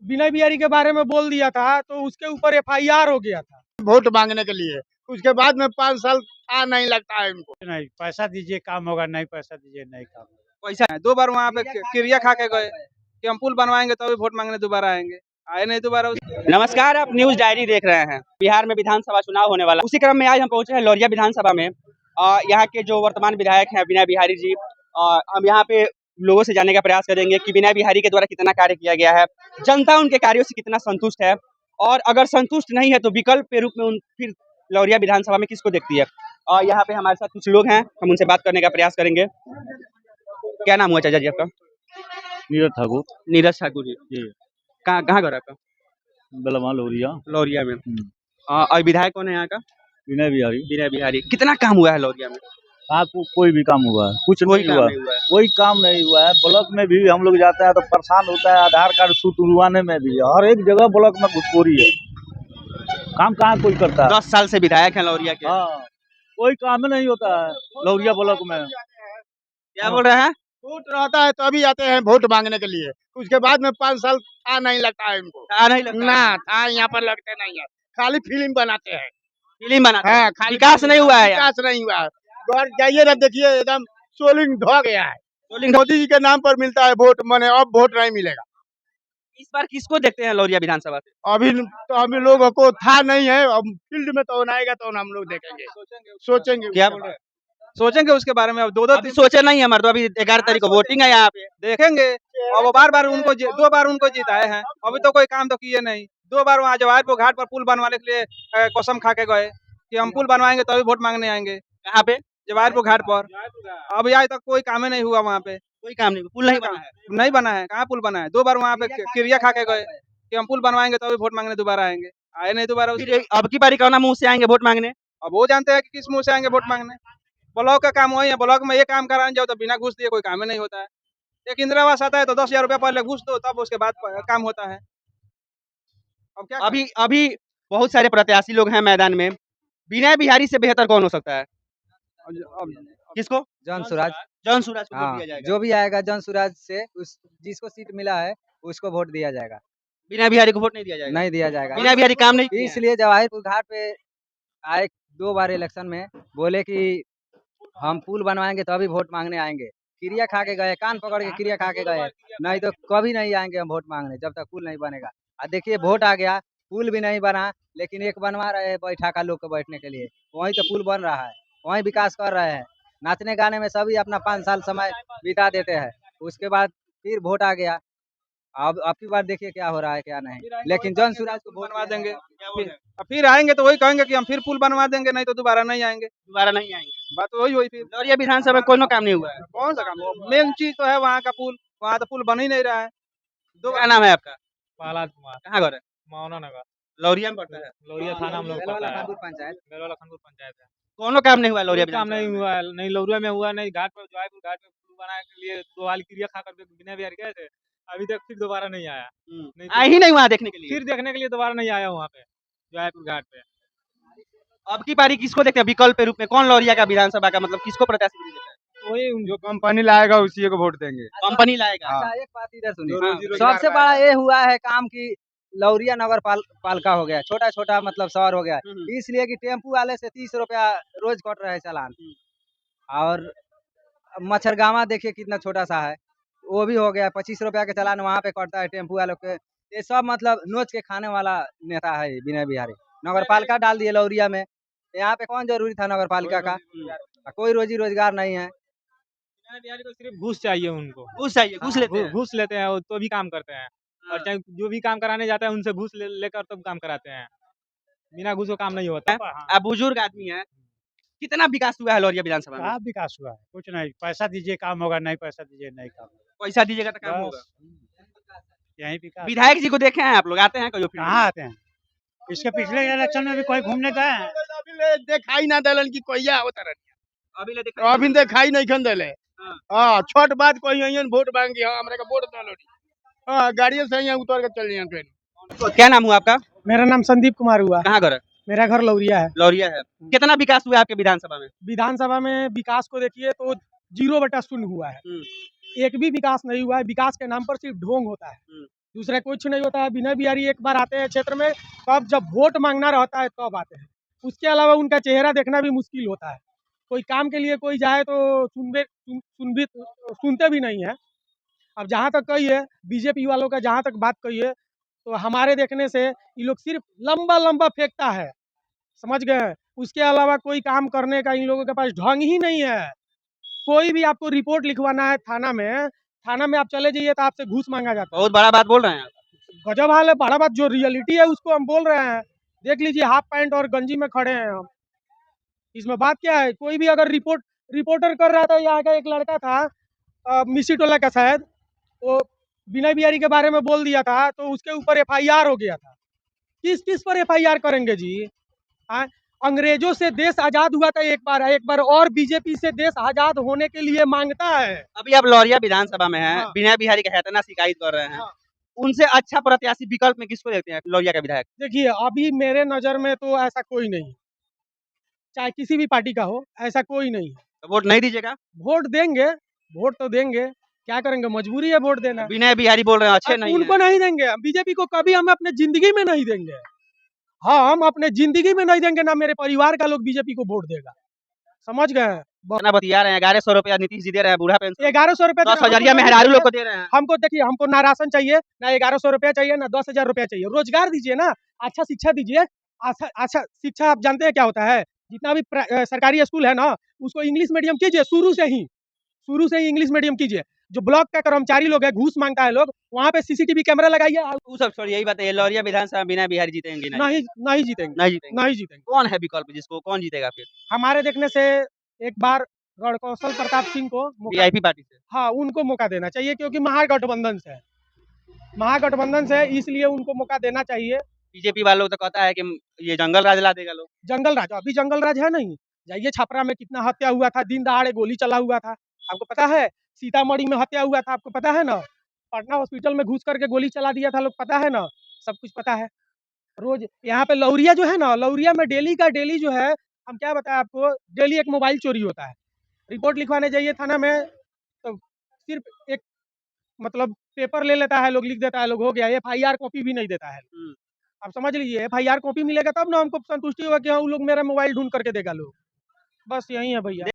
विनय बिहारी के बारे में बोल दिया था तो उसके ऊपर एफआईआर हो गया था वोट मांगने के लिए। उसके बाद में 5 साल नहीं लगता है इनको। नहीं, पैसा दीजिए काम होगा, नहीं पैसा दीजिए नहीं काम होगा। पैसा है 2 बार वहाँ पे क्रिया खा के गए कि हम पुल बनवाएंगे तो भी वोट मांगने दोबारा आएंगे, आए नहीं दोबारा। नमस्कार, आप न्यूज डायरी देख रहे हैं। बिहार में विधानसभा चुनाव होने वाला, उसी क्रम में आज हम पहुंचे हैं लौरिया विधानसभा में। यहाँ के जो वर्तमान विधायक हैं विनय बिहारी जी, हम यहाँ पे लोगों से जानने का प्रयास करेंगे कि विनय बिहारी के द्वारा कितना कार्य किया गया है, जनता उनके कार्यों से कितना संतुष्ट है, और अगर संतुष्ट नहीं है तो विकल्प के रूप में फिर लौरिया विधानसभा में किसको देखती है। यहाँ पे हमारे साथ कुछ लोग हैं, हम उनसे बात करने का प्रयास करेंगे। क्या नाम हुआ चाचा जी आपका? नीरज ठाकुर। नीरज ठाकुर जी। कहाँ घर है आपका? बलवा लौरिया। लौरिया में। और विधायक कौन है यहाँ का? विनय बिहारी। विनय बिहारी। कितना काम हुआ है लौरिया में? आपको कोई भी काम हुआ है? कुछ नहीं हुआ, कोई काम नहीं हुआ है। ब्लॉक में भी हम लोग जाते हैं तो परेशान होता है, आधार कार्ड छुटवाने में भी हर एक जगह ब्लॉक में घुसखोरी है। काम कहाँ कोई करता है? 10 साल से विधायक है लौरिया के। हाँ, कोई काम नहीं होता है लौरिया ब्लॉक में। क्या बोल रहे हैं? वोट रहता है तो अभी आते हैं वोट मांगने के लिए। उसके बाद में 5 साल नहीं लगता है इनको। नहीं लगता ना यहाँ पर लगते नहीं है, खाली फिल्म बनाते हैं। फिल्म बनाते हैं, खाली विकास नहीं हुआ है। विकास नहीं हुआ है। और जाइए ना, देखिए एकदम सोलिंग ढह गया है। मोदी जी के नाम पर मिलता है वोट, माने अब वोट नहीं मिलेगा। इस बार किसको देखते हैं लौरिया विधानसभा से? अभी लोगों को था नहीं है, अब फील्ड में तो आएगा तो हम लोग देखेंगे, सोचेंगे। क्या बोल रहे हैं? सोचेंगे उसके बारे में। अब दो अभी सोचे नहीं है हमारे, तो अभी 11 तारीख को वोटिंग है यहाँ पे, देखेंगे। और वो बार उनको 2 बार उनको जिताए हैं, अभी तो कोई काम तो किए नहीं। 2 बार वहाँ जवाहरपुर घाट पर पुल बनवाने के लिए कसम खा के गए कि हम पुल बनवाएंगे तभी वोट मांगने आएंगे। कहाँ पे? जवाहरपुर घाट पर। अभी आज तक कोई काम ही नहीं हुआ वहाँ पे, कोई काम नहीं, पुल नहीं बना है। नहीं बना है। कहाँ पुल बना है? 2 बार वहाँ पे क्रिया खा के गए कि हम पुल बनवाएंगे तभी वोट मांगने दोबारा आएंगे, आए नहीं दोबारा। फिर अब की बारी कौन मुंह से आएंगे वोट मांगने? अब वो जानते हैं कि किस मुंह से आएंगे वोट मांगने। ब्लॉक का काम वही है, ब्लॉक में ये काम कराने जाओ तो बिना घूस दिए कोई काम ही नहीं होता है। एक इंदिरा आवास आता है तो 10,000 रुपया पहले घूस दो, तब उसके बाद काम होता है। अब क्या अभी बहुत सारे प्रत्याशी लोग हैं मैदान में, विनय बिहारी से बेहतर कौन हो सकता है? किसको? जॉन सुराज। जॉन सुराज को वोट हाँ, दिया जाएगा। जो भी आएगा जॉन सुराज से जिसको सीट मिला है उसको वोट दिया जाएगा। विनय बिहारी को वोट नहीं दिया जाएगा? नहीं दिया जाएगा। विनय बिहारी काम नहीं किए हैं। इसलिए जवाहरपुर घाट पे आए 2 बार इलेक्शन में, बोले कि हम पुल बनवाएंगे तो अभी वोट मांगने आएंगे। क्रिया खा के गए, कान पकड़ के क्रिया खा के गए, नहीं तो कभी नहीं आएंगे हम वोट मांगने जब तक पुल नहीं बनेगा। देखिए वोट आ गया, पुल भी नहीं बना, लेकिन एक बनवा रहे हैं बैठाका लोग को बैठने के लिए, वहीं तो पुल बन रहा है, वहीं विकास कर रहे हैं। नाचने गाने में सभी अपना 5 साल समय बिता देते हैं, उसके बाद फिर वोट आ गया। अब की बार देखिए क्या हो रहा है क्या नहीं, लेकिन जॉन सुराज को वोट बनवा देंगे। फिर आएंगे तो वही कहेंगे कि हम फिर पुल बनवा देंगे, नहीं तो दोबारा नहीं आएंगे। दोबारा नहीं आएंगे। बात वही हुई। फिर लौरिया विधानसभा में कोई काम नहीं हुआ है। कौन सा काम? मेन चीज तो है वहाँ का पुल, वहाँ तो पुल बन ही नहीं रहा है। क्या नाम है आपका? प्रहलाद कुमार। कहाँ घर है? मावना नगर, लौरिया में पड़ता है। लौरिया थाना हम लोग पड़ता है। पंचायत बेलवाला खनपुर पंचायत है। कोनो काम नहीं हुआ लौरिया काम विधानसभा नहीं में? हुआ है, नहीं लौरिया में हुआ, नहीं घाट पर जवाहरपुर घाट पे पुल बनाने के लिए 2 वाली क्रिया खा करके विनय बिहारी गए थे, अभी तक फिर दोबारा नहीं आया। नहीं आए ही नहीं वहाँ देखने के लिए। फिर देखने के लिए दोबारा नहीं आया वहाँ पे जवाहरपुर घाट पे। अब की बारी किसको देखते हैं विकल्प के रूप में? कौन लौरिया का विधानसभा का मतलब किसको प्रत्याशी देता है? वही जो कंपनी लाएगा उसी को वोट देंगे। कंपनी लाएगा। अच्छा, एक बात इधर सुनिए। रोजी सबसे बड़ा ये हुआ है काम कि लौरिया नगर पालिका हो गया, छोटा छोटा मतलब शहर हो गया, इसलिए कि टेम्पू वाले से 30 रुपया रोज कट रहे चालान। और मच्छरगामा देखिए कितना छोटा सा है, वो भी हो गया 25 रुपया के चालान वहाँ पे कटता है टेम्पू वालों के। ये सब मतलब नोच के खाने वाला नेता है विनय बिहारी। नगर पालिका डाल दिए लौरिया में, यहाँ पे कौन जरूरी था नगर पालिका का? कोई रोजी रोजगार नहीं है। विनय बिहारी को सिर्फ घूस चाहिए, उनको घूस चाहिए, घूस लेते हैं। घूस लेते हैं वो तो भी काम करते हैं, और चाहे जो भी काम कराने जाते हैं उनसे घूस लेकर तब काम कराते हैं, बिना घूस को काम नहीं होता है। आप बुजुर्ग आदमी है, कितना विकास हुआ है लौरिया विधानसभा में? कहाँ विकास हुआ है? कुछ नहीं, पैसा दीजिए काम होगा, नहीं पैसा दीजिए नहीं काम होगा। पैसा दीजिएगा तो काम होगा। यही विकास। विधायक जी को देखे हैं आप लोग? आते हैं कभी? कहाँ आते हैं? इसके पिछले इलेक्शन में भी कोई घूमने गए हैं? अभी देखाई ना दलन की कोइया होता रही। अभी ले देखा अभी देखाई नहीं खन देले। हाँ, छोट बात कोई यहीं वोट मांगी, हाँ हमरा का वोट डालो। हाँ, गाड़ियों से यहाँ उतर के चल जाए ट्रेन। क्या नाम हुआ आपका? मेरा नाम संदीप कुमार हुआ। कहाँ घर है? मेरा घर लौरिया है। लौरिया है। कितना विकास हुआ है आपके विधानसभा में? विधानसभा में विकास को देखिए तो 0/0 हुआ है, एक भी विकास नहीं हुआ है। विकास के नाम पर सिर्फ ढोंग होता है। दूसरा कुछ नहीं होता है। विनय बिहारी एक बार आते हैं क्षेत्र में, तब जब वोट मांगना रहता है तब आते हैं। उसके अलावा उनका चेहरा देखना भी मुश्किल होता है। कोई काम के लिए कोई जाए तो सुनते भी नहीं है। अब जहाँ तक कही है बीजेपी वालों का, जहाँ तक बात कही है, तो हमारे देखने से ये लोग सिर्फ लंबा लंबा फेंकता है, समझ गए। उसके अलावा कोई काम करने का इन लोगों के पास ढंग ही नहीं है। कोई भी आपको रिपोर्ट लिखवाना है थाना में आप चले जाइए तो आपसे घूस मांगा जाता है। बहुत बड़ा बात बोल रहे हैं आप। गजब हाल है, बड़ा बात। जो रियलिटी है उसको हम बोल रहे हैं। देख लीजिए, हाफ पैंट और गंजी में खड़े हैं हम। इसमें बात क्या है? कोई भी अगर रिपोर्टर कर रहा था, यहाँ का एक लड़का था मिसी टोला का शायद, वो विनय बिहारी के बारे में बोल दिया था तो उसके ऊपर एफआईआर हो गया था। किस किस पर एफआईआर करेंगे जी? हाँ, अंग्रेजों से देश आजाद हुआ था एक बार और बीजेपी से देश आजाद होने के लिए मांगता है। अभी आप लौरिया विधानसभा में हैं, हाँ। विनय बिहारी का हैतना शिकायत कर रहे हैं। हाँ। उनसे अच्छा प्रत्याशी विकल्प में किसको देखते हैं लौरिया का विधायक? देखिए, अभी मेरे नज़र में तो ऐसा कोई नहीं है, चाहे किसी भी पार्टी का हो, ऐसा कोई नहीं है। तो वोट नहीं दीजिएगा? वोट देंगे, वोट तो देंगे, क्या करेंगे, मजबूरी है वोट देना। विनय बिहारी बोल रहे हैं अच्छे नहीं उनको हैं। नहीं देंगे, बीजेपी को कभी हम अपने जिंदगी में नहीं देंगे। हम अपने जिंदगी में नहीं देंगे, ना मेरे परिवार का लोग बीजेपी को वोट देगा, समझ गए। कितना बतिया रहे हैं? 1100 रुपया नीतीश जी दे रहे हैं, बूढ़ा पेंशन 1100 रुपया 10,000 मेहरारू लोग को दे रहे हैं। हमको देखिए, हमको ना राशन चाहिए, ना 1100 रुपया चाहिए, ना 10,000 रुपया चाहिए। रोजगार दीजिए ना, अच्छा शिक्षा दीजिए। अच्छा शिक्षा आप जानते हैं क्या होता है? जितना भी सरकारी स्कूल है ना, उसको इंग्लिश मीडियम कीजिए शुरू से ही इंग्लिश मीडियम कीजिए। जो ब्लॉक का कर्मचारी लोग है, घूस मांगता है लोग, वहाँ पे सीसीटीवी कैमरा लगाइए। वो सब छोड़िए, यही बताइए लौरिया विधानसभा विनय बिहारी जीतेंगे? नहीं जीतेंगे, नहीं जीतेंगे। नहीं जीतेंगे। कौन है विकल्प जिसको कौन जीतेगा फिर? हमारे देखने से एक बार रणकौशल प्रताप सिंह को वीआईपी पार्टी से? हाँ, उनको मौका देना चाहिए, क्योंकि महागठबंधन से इसलिए उनको मौका देना चाहिए। बीजेपी वालों तो कहता है कि ये जंगल राज ला देगा लोग। जंगल राज, अभी जंगल राज है नहीं। जाइए छपरा में कितना हत्या हुआ था, दिन दहाड़े गोली चला हुआ था, आपको पता है। सीतामढ़ी में हत्या हुआ था, आपको पता है ना। पटना हॉस्पिटल में घुस करके गोली चला दिया था लोग, पता है ना, सब कुछ पता है। रोज यहाँ पे लौरिया जो है ना, लौरिया में डेली का डेली जो है, हम क्या बताएं आपको, डेली एक मोबाइल चोरी होता है। रिपोर्ट लिखवाने जाइए थाना में तो सिर्फ एक मतलब पेपर ले लेता है लोग, लिख देता है लोग, हो गया। एफआईआर कॉपी भी नहीं देता है। आप समझ लीजिए, एफआईआर कॉपी मिलेगा तब ना हमको संतुष्टि होगा कि हाँ, वो लोग मेरा मोबाइल ढूंढ करके देगा लोग। बस यही है भैया।